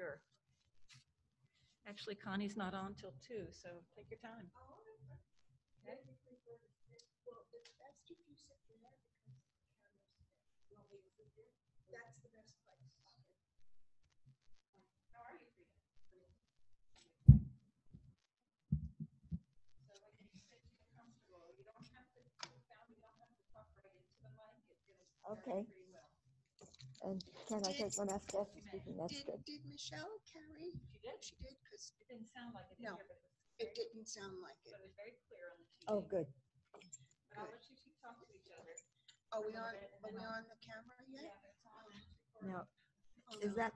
sure. Actually, Connie's not on till 2, so take your time. Okay. Well, it's best if you sit there because the camera's there. That's the best place. How are you, Frieda? So when you sit, you get comfortable. You don't have to sit down. You don't have to talk right into the mic. It's going to start Okay. pretty well. And can I take one after speaking? That's good. Did Michelle carry? She did? She did, because It didn't sound like it in No, here, but it didn't sound like but it. it was very clear on the TV. Oh, good. But I'll let you two talk to each other. Are we on the camera yet? Yeah, it's on. It's recording. Now, Oh, is no. that,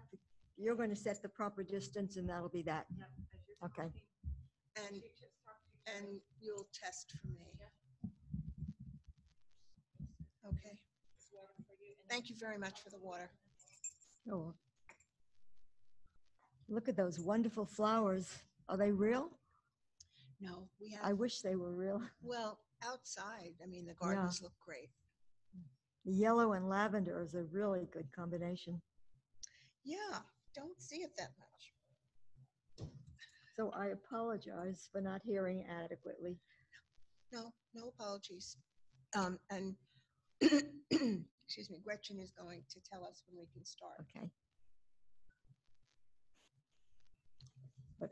you're going to set the proper distance and that'll be that? Yep, as you're Okay. talking, And, you just talk to each other. and you'll test for me. Yeah. Okay. It's water for you. And Thank you very much for the water. Oh. Look at those wonderful flowers. Are they real? No, we I have, wish they were real. well, outside, I mean, the gardens look great. The yellow and lavender is a really good combination. Yeah, don't see it that much. So I apologize for not hearing adequately. No, no apologies. And excuse me, Gretchen is going to tell us when we can start. Okay. But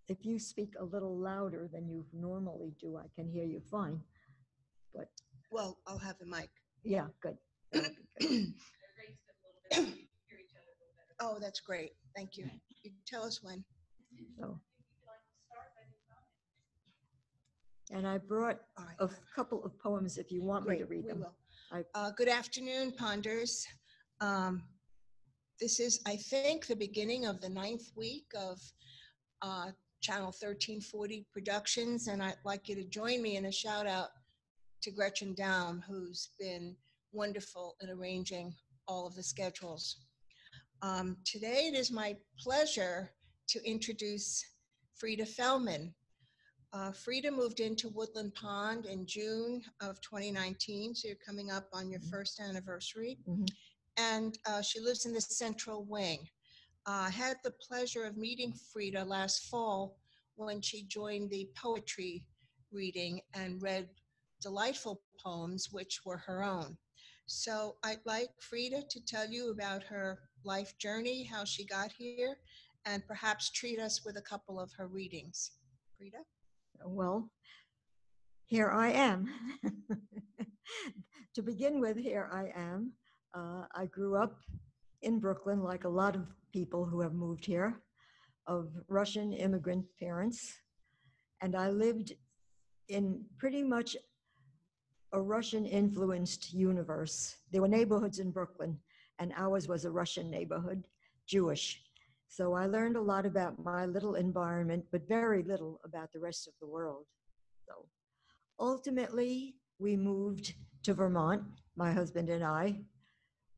if you speak a little louder than you normally do, I can hear you fine. But Well, I'll have the mic. yeah, good. That would be good. I raised it a little bit. So you can hear each other a little better. Oh, that's great. Thank you. You tell us when. So, If you'd like to start, anytime. and I brought All right. a couple of poems if you want me to Great, read we them. will. Good afternoon, Ponders. This is, I think, the beginning of the 9th week of Channel 1340 Productions, and I'd like you to join me in a shout out to Gretchen Daum, who's been wonderful in arranging all of the schedules. Today it is my pleasure to introduce Frieda Feldman. Frieda moved into Woodland Pond in June of 2019, so you're coming up on your first anniversary. Mhm. And she lives in the Central Wing. I had the pleasure of meeting Frieda last fall when she joined the poetry reading and read delightful poems which were her own. So I'd like Frieda to tell you about her life journey, how she got here, and perhaps treat us with a couple of her readings. Frieda? Well, here I am. To begin with, here I am. I grew up in Brooklyn, like a lot of people who have moved here, of Russian immigrant parents. And I lived in pretty much a Russian-influenced universe. There were neighborhoods in Brooklyn, and ours was a Russian neighborhood, Jewish. So I learned a lot about my little environment, but very little about the rest of the world. So ultimately, we moved to Vermont, my husband and I.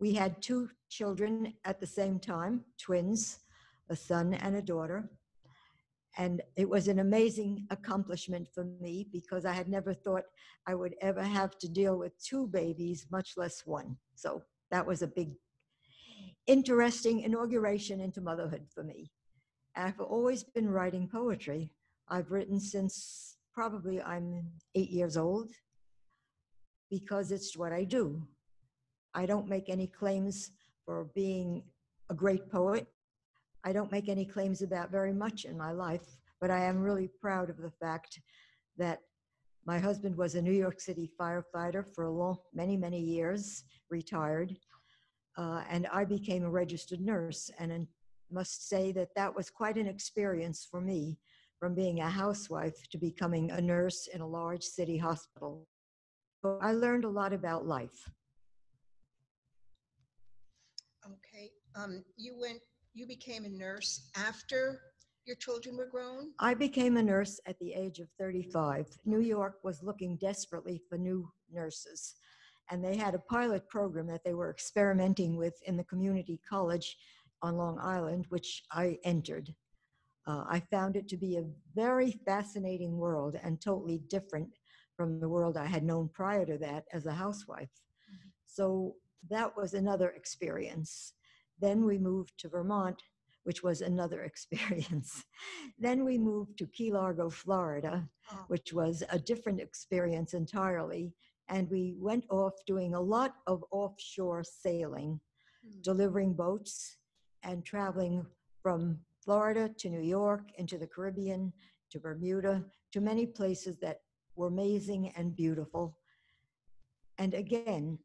We had 2 children at the same time, twins, a son and a daughter. And it was an amazing accomplishment for me because I had never thought I would ever have to deal with 2 babies, much less 1. So that was a big, interesting inauguration into motherhood for me. I've always been writing poetry. I've written since probably I'm 8 years old because it's what I do. I don't make any claims for being a great poet. I don't make any claims about very much in my life, but I am really proud of the fact that my husband was a New York City firefighter for many, many years, retired, and I became a registered nurse. And I must say that that was quite an experience for me, from being a housewife to becoming a nurse in a large city hospital. So I learned a lot about life. Okay. You became a nurse after your children were grown? I became a nurse at the age of 35. New York was looking desperately for new nurses, and they had a pilot program that they were experimenting with in the community college on Long Island, which I entered. I found it to be a very fascinating world and totally different from the world I had known prior to that as a housewife. So that was another experience. Then we moved to Vermont, which was another experience. Then we moved to Key Largo, Florida, Oh. which was a different experience entirely. And we went off doing a lot of offshore sailing, delivering boats and traveling from Florida to New York, into the Caribbean, to Bermuda, to many places that were amazing and beautiful. And again,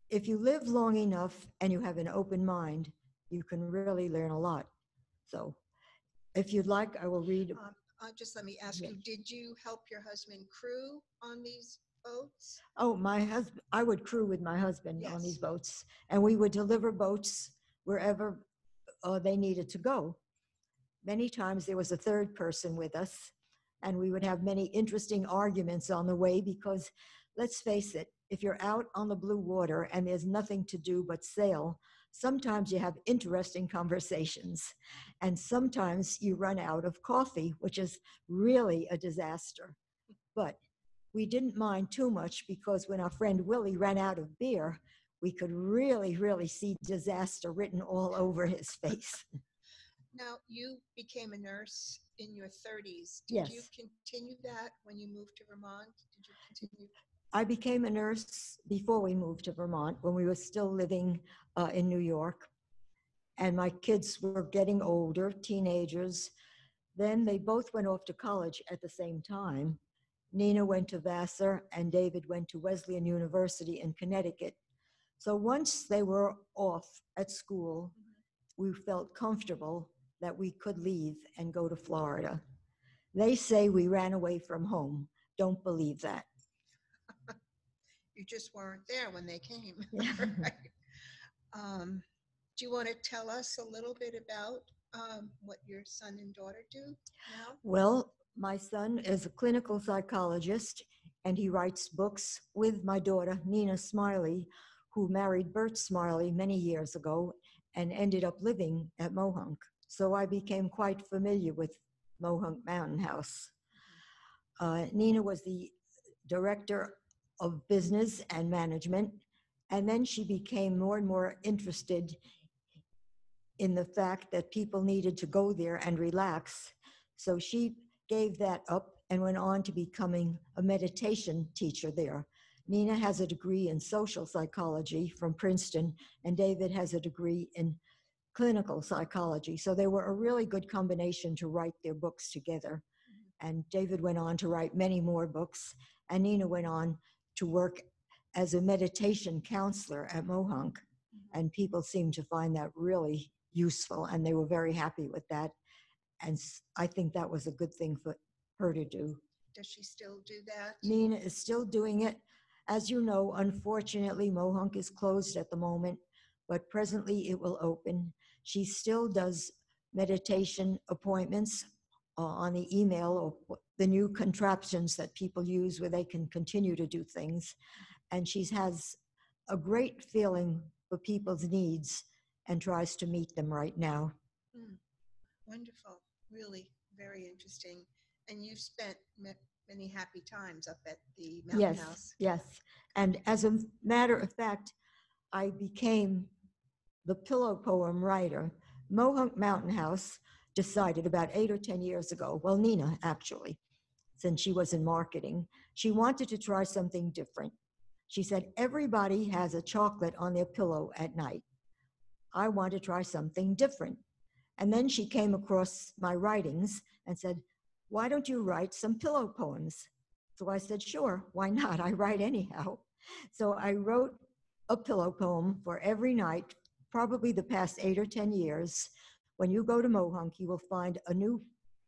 if you live long enough and you have an open mind, you can really learn a lot. So if you'd like, I will read. Just let me ask Yeah. you, did you help your husband crew on these boats? Oh, my husband, I would crew with my husband on Yes. these boats, and we would deliver boats wherever they needed to go. Many times there was a third person with us, and we would have many interesting arguments on the way because, let's face it, if you're out on the blue water and there's nothing to do but sail, sometimes you have interesting conversations, and sometimes you run out of coffee, which is really a disaster. But we didn't mind too much because when our friend Willie ran out of beer, we could really, really see disaster written all over his face. Now, you became a nurse in your 30s. Did Yes. you continue that when you moved to Vermont? Did you continue? I became a nurse before we moved to Vermont, when we were still living in New York. And my kids were getting older, teenagers. Then they both went off to college at the same time. Nina went to Vassar and David went to Wesleyan University in Connecticut. So once they were off at school, we felt comfortable that we could leave and go to Florida. They say we ran away from home. Don't believe that. You just weren't there when they came. Yeah. Right. Do you want to tell us a little bit about what your son and daughter do now? Well, my son is a clinical psychologist and he writes books with my daughter, Nina Smiley, who married Bert Smiley many years ago and ended up living at Mohonk. So I became quite familiar with Mohonk Mountain House. Nina was the director of business and management, and then she became more and more interested in the fact that people needed to go there and relax. So she gave that up and went on to becoming a meditation teacher there. Nina has a degree in social psychology from Princeton, and David has a degree in clinical psychology. So they were a really good combination to write their books together. And David went on to write many more books, and Nina went on to work as a meditation counselor at Mohonk. And people seemed to find that really useful, and they were very happy with that. And I think that was a good thing for her to do. Does she still do that? Nina is still doing it. As you know, unfortunately, Mohonk is closed at the moment, but presently it will open. She still does meditation appointments on the email, or the new contraptions that people use where they can continue to do things. And she has a great feeling for people's needs and tries to meet them right now. Wonderful. Really very interesting. And you've spent many happy times up at the Mountain House. Yes. And as a matter of fact, I became the pillow poem writer. Mohonk Mountain House decided about 8 or 10 years ago, well, Nina actually, since she was in marketing, she wanted to try something different. She said, everybody has a chocolate on their pillow at night. I want to try something different. And then she came across my writings and said, why don't you write some pillow poems? So I said, sure, why not? I write anyhow. So I wrote a pillow poem for every night, probably the past 8 or 10 years. When you go to Mohonk, you will find a new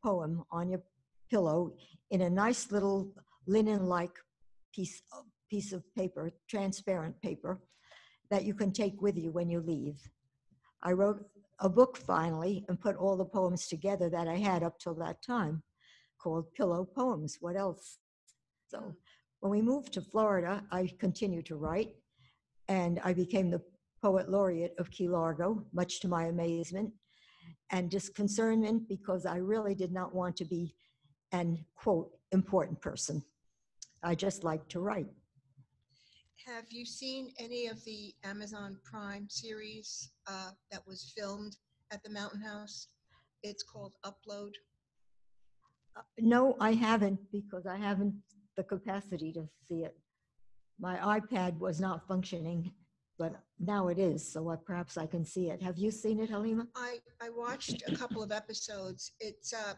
poem on your pillow in a nice little linen-like piece of paper, transparent paper, that you can take with you when you leave. I wrote a book finally and put all the poems together that I had up till that time, called Pillow Poems. What else? So when we moved to Florida, I continued to write, and I became the poet laureate of Key Largo, much to my amazement and disconcernment, because I really did not want to be an, quote, important person. I just like to write. Have you seen any of the Amazon Prime series that was filmed at the Mountain House? It's called Upload. No, I haven't because I haven't the capacity to see it. My iPad was not functioning, but now it is, so perhaps I can see it. Have you seen it, Halima? I watched a couple of episodes. It's a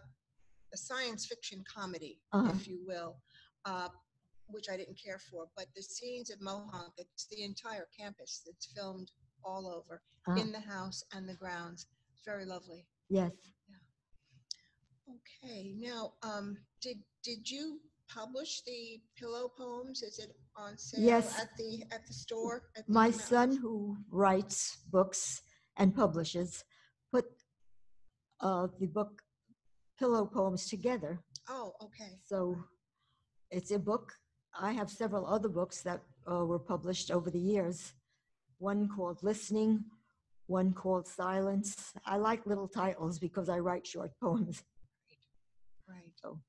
science fiction comedy, Uh-huh. if you will, uh, which I didn't care for. But the scenes at Mohonk, it's the entire campus that's filmed all over, Uh-huh. in the house and the grounds. It's very lovely. Yes. Okay, now, did you publish the pillow poems? Is it on sale Yes. at the store? At My Mountain son, House? who writes books and publishes, put the book Pillow Poems together. Oh, okay. So it's a book. I have several other books that were published over the years. One called Listening, one called Silence. I like little titles because I write short poems. Right. So,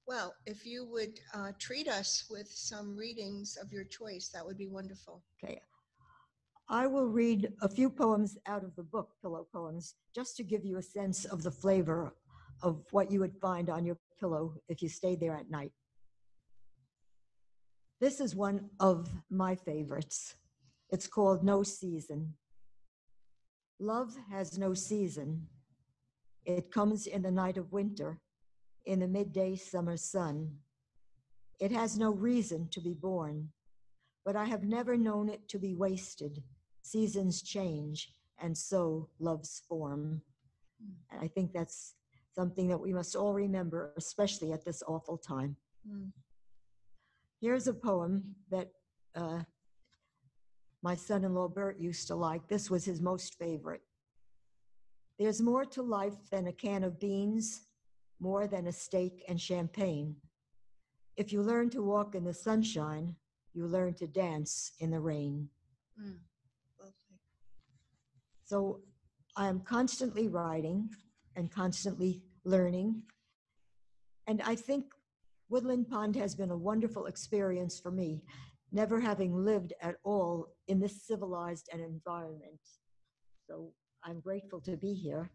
Well, if you would treat us with some readings of your choice, that would be wonderful. okay. I will read a few poems out of the book, Pillow Poems, just to give you a sense of the flavor of what you would find on your pillow if you stayed there at night. This is one of my favorites. It's called No Season. Love has no season. It comes in the night of winter, in the midday summer sun. It has no reason to be born, but I have never known it to be wasted. Seasons change, and so loves form. And I think that's something that we must all remember, especially at this awful time. Mm. Here's a poem that my son-in-law Bert used to like. This was his most favorite. There's more to life than a can of beans, more than a steak and champagne. If you learn to walk in the sunshine, you learn to dance in the rain. Mm. Lovely. So I am constantly writing and constantly learning. And I think Woodland Pond has been a wonderful experience for me, never having lived at all in this civilized an environment. So I'm grateful to be here.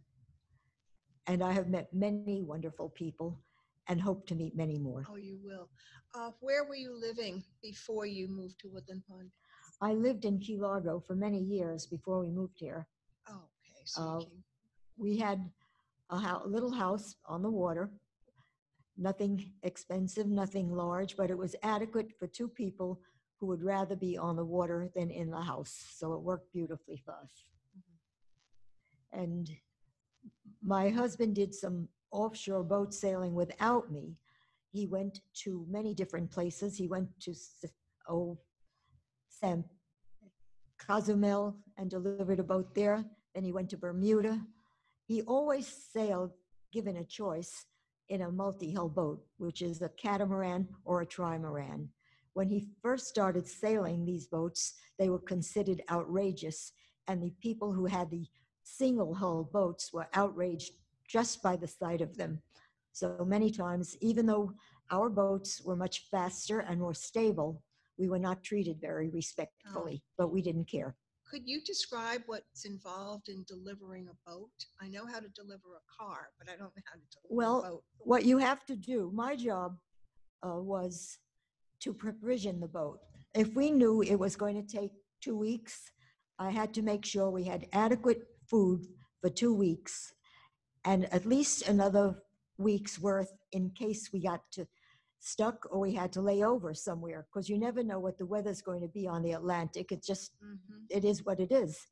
And I have met many wonderful people and hope to meet many more. Oh, you will. Where were you living before you moved to Woodland Pond? I lived in Key Largo for many years before we moved here. Oh, okay. So you came. We had a little house on the water, nothing expensive, nothing large, but it was adequate for two people who would rather be on the water than in the house. So it worked beautifully for us. Mm-hmm. And my husband did some offshore boat sailing without me. He went to many different places. He went to San Cozumel and delivered a boat there. Then he went to Bermuda. He always sailed, given a choice, in a multi-hull boat, which is a catamaran or a trimaran. When he first started sailing these boats, they were considered outrageous, and the people who had the single-hull boats were outraged just by the sight of them. So many times, even though our boats were much faster and more stable, we were not treated very respectfully, but we didn't care. Could you describe what's involved in delivering a boat? I know how to deliver a car, but I don't know how to deliver a boat. What you have to do, my job was to provision the boat. If we knew it was going to take 2 weeks, I had to make sure we had adequate food for 2 weeks and at least another week's worth in case we got stuck or we had to lay over somewhere, because you never know what the weather's going to be on the Atlantic. It just, it is what it is.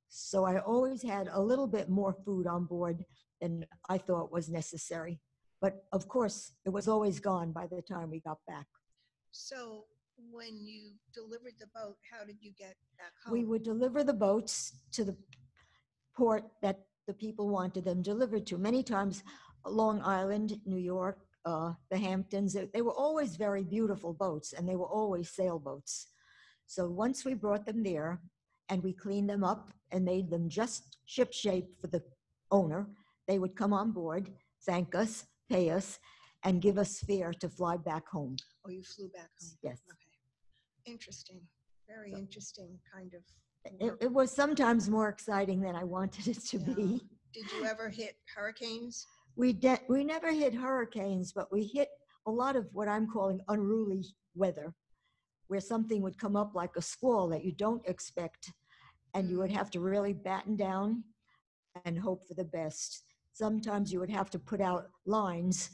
So I always had a little bit more food on board than I thought was necessary. But of course, it was always gone by the time we got back. So when you delivered the boat, how did you get back home? We would deliver the boats to the port that the people wanted them delivered to. Many times, Long Island, New York, the Hamptons, they were always very beautiful boats, and they were always sailboats. So once we brought them there and we cleaned them up and made them just shipshape for the owner, they would come on board, thank us, pay us, and give us fare to fly back home. Oh, you flew back home? Yes. Okay. Interesting. Very interesting kind of. It was sometimes more exciting than I wanted it to be. Did you ever hit hurricanes? We never hit hurricanes, but we hit a lot of what I'm calling unruly weather, where something would come up like a squall that you don't expect, and you would have to really batten down and hope for the best. Sometimes you would have to put out lines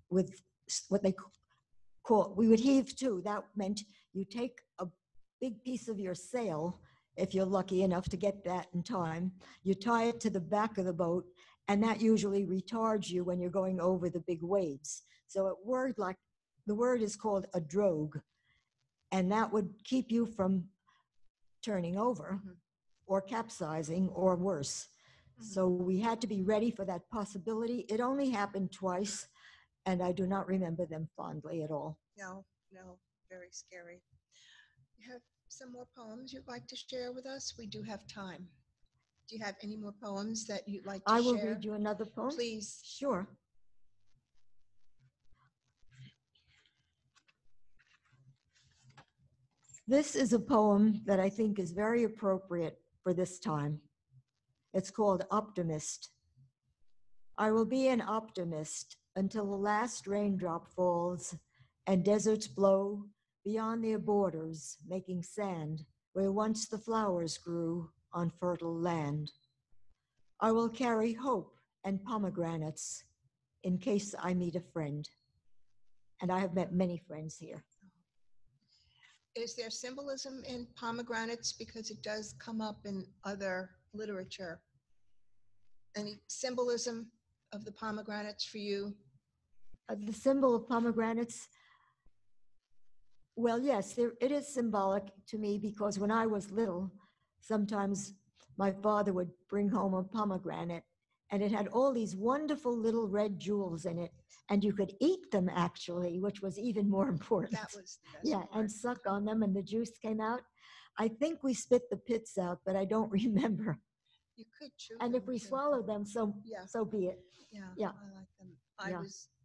with what they call, we would heave to. That meant you take a big piece of your sail, if you're lucky enough to get that in time, you tie it to the back of the boat, and that usually retards you when you're going over the big waves. So the word is called a drogue, and that would keep you from turning over or capsizing or worse. So we had to be ready for that possibility. It only happened twice, and I do not remember them fondly at all. No, very scary. You have some more poems you'd like to share with us? We do have time. Do you have any more poems that you'd like to share? I will read you another poem. Please. Sure. This is a poem that I think is very appropriate for this time. It's called Optimist. I will be an optimist until the last raindrop falls and deserts blow beyond their borders, making sand where once the flowers grew on fertile land. I will carry hope and pomegranates in case I meet a friend. And I have met many friends here. Is there symbolism in pomegranates? Because it does come up in other literature. Any symbolism of the pomegranates for you? The symbol of pomegranates, well, yes, it is symbolic to me because when I was little, sometimes my father would bring home a pomegranate and it had all these wonderful little red jewels in it, and you could eat them actually, which was even more important. That was the best part. And suck on them and the juice came out. I think we spit the pits out, but I don't remember. You could chew And them if we too. swallow them, so be it. Yeah, Yeah. I like them. Yeah.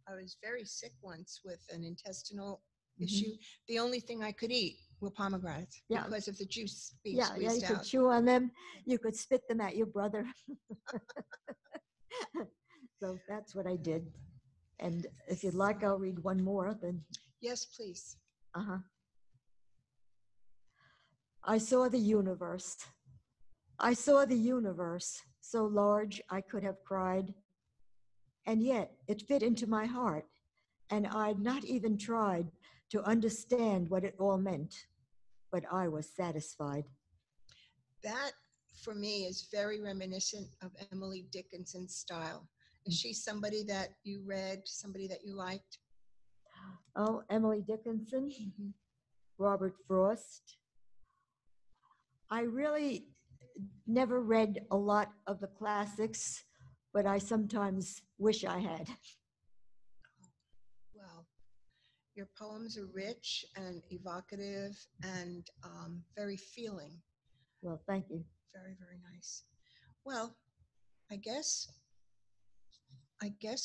I was very sick once with an intestinal Mhm. issue. The only thing I could eat were pomegranates because of the juice being You squeezed could out. chew on them. You could spit them at your brother. So that's what I did. And if you'd like, I'll read one more. Then Yes, please. I saw the universe. I saw the universe so large I could have cried, and yet it fit into my heart, and I'd not even tried to understand what it all meant, but I was satisfied. That, for me, is very reminiscent of Emily Dickinson's style. Is she somebody that you read, somebody that you liked? Oh, Emily Dickinson, Robert Frost. I really never read a lot of the classics, but I sometimes wish I had. Well, your poems are rich and evocative and very feeling. Well, thank you. Very, very nice. Well, I guess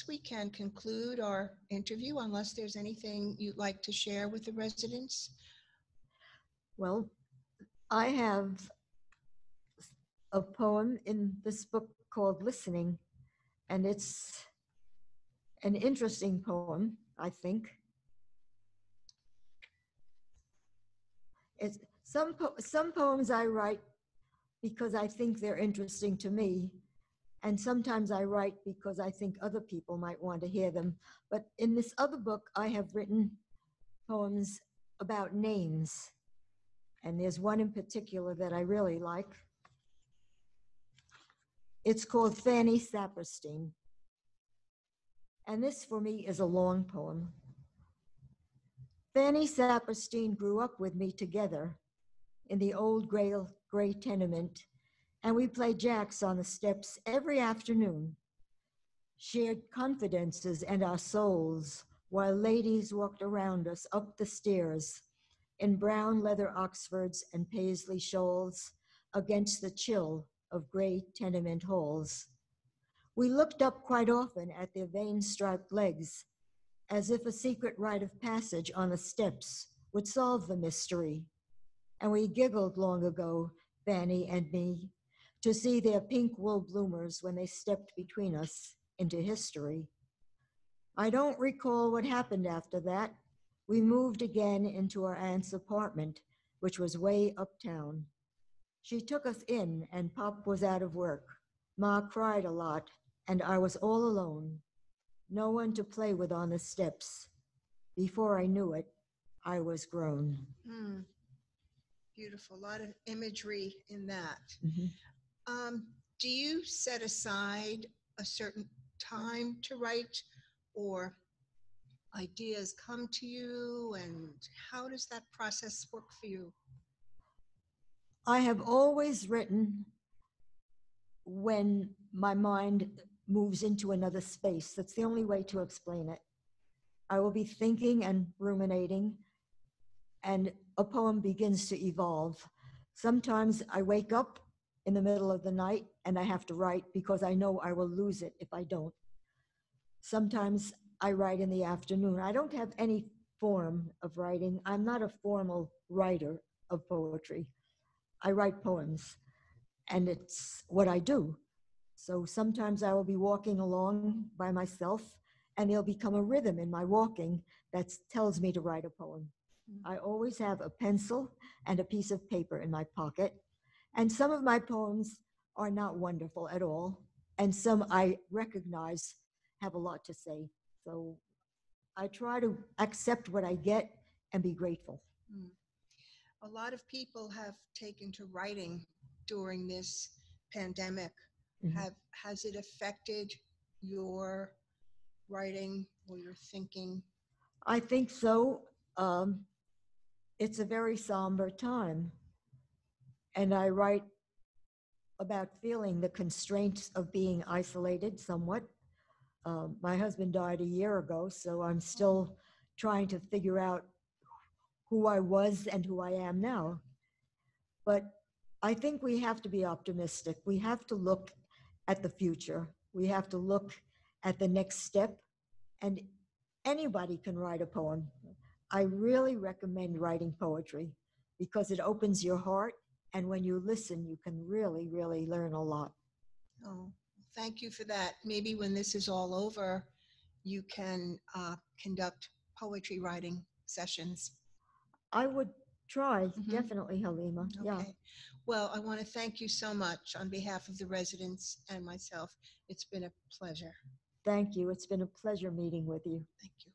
we can conclude our interview unless there's anything you'd like to share with the residents. Well, I have a poem in this book called Listening, and it's an interesting poem, I think. It's some poems I write because I think they're interesting to me, and sometimes I write because I think other people might want to hear them. But in this other book, I have written poems about names, and there's one in particular that I really like. It's called Fanny Saperstein. And this for me is a long poem. Fanny Saperstein grew up with me together in the old gray tenement, and we played jacks on the steps every afternoon, shared confidences and our souls while ladies walked around us up the stairs in brown leather Oxfords and paisley shawls against the chill of gray tenement halls. We looked up quite often at their vein-striped legs, as if a secret rite of passage on the steps would solve the mystery. And we giggled long ago, Fanny and me, to see their pink wool bloomers when they stepped between us into history. I don't recall what happened after that. We moved again into our aunt's apartment, which was way uptown. She took us in, and Pop was out of work. Ma cried a lot, and I was all alone. No one to play with on the steps. Before I knew it, I was grown. Beautiful. A lot of imagery in that. Mm-hmm. Do you set aside a certain time to write, or ideas come to you, and how does that process work for you? I have always written when my mind moves into another space. That's the only way to explain it. I will be thinking and ruminating, and a poem begins to evolve. Sometimes I wake up in the middle of the night and I have to write because I know I will lose it if I don't. Sometimes I write in the afternoon. I don't have any form of writing. I'm not a formal writer of poetry. I write poems, and it's what I do. So sometimes I will be walking along by myself, and there'll become a rhythm in my walking that tells me to write a poem. I always have a pencil and a piece of paper in my pocket, and some of my poems are not wonderful at all, and some I recognize have a lot to say. So I try to accept what I get and be grateful. A lot of people have taken to writing during this pandemic. Has it affected your writing or your thinking? I think so. It's a very somber time. And I write about feeling the constraints of being isolated somewhat. My husband died a year ago, so I'm still trying to figure out who I was and who I am now. But I think we have to be optimistic. We have to look at the future. We have to look at the next step. And anybody can write a poem. I really recommend writing poetry because it opens your heart. And when you listen, you can really, really learn a lot. Oh, thank you for that. Maybe when this is all over, you can conduct poetry writing sessions. I would try, definitely, Halema. Okay. Yeah. Well, I want to thank you so much on behalf of the residents and myself. It's been a pleasure. Thank you. It's been a pleasure meeting with you. Thank you.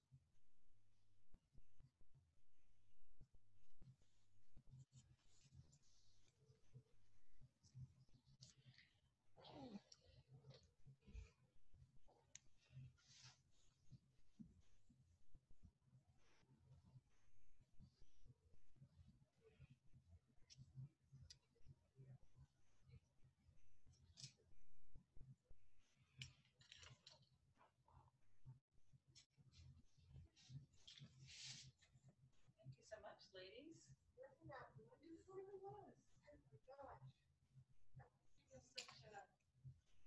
Thank you so much, ladies. Wasn't that wonderful? It was. Oh my gosh. It was such a,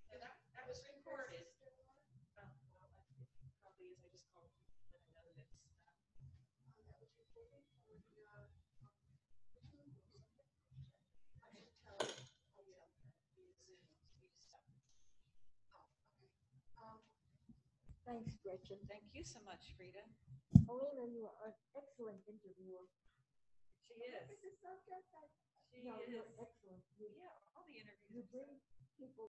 yeah, that was recorded. Well, it probably is. I just called people that I know that's, that was recorded for the, YouTube or something. I should tell, I'll tell her via Zoom, via stuff. Oh, okay. Thanks, Gretchen. Thank you so much, Frieda. Halema, you are an excellent interviewer. She is. The subject, She no, is. you're excellent. Yeah, all the interviews. You bring people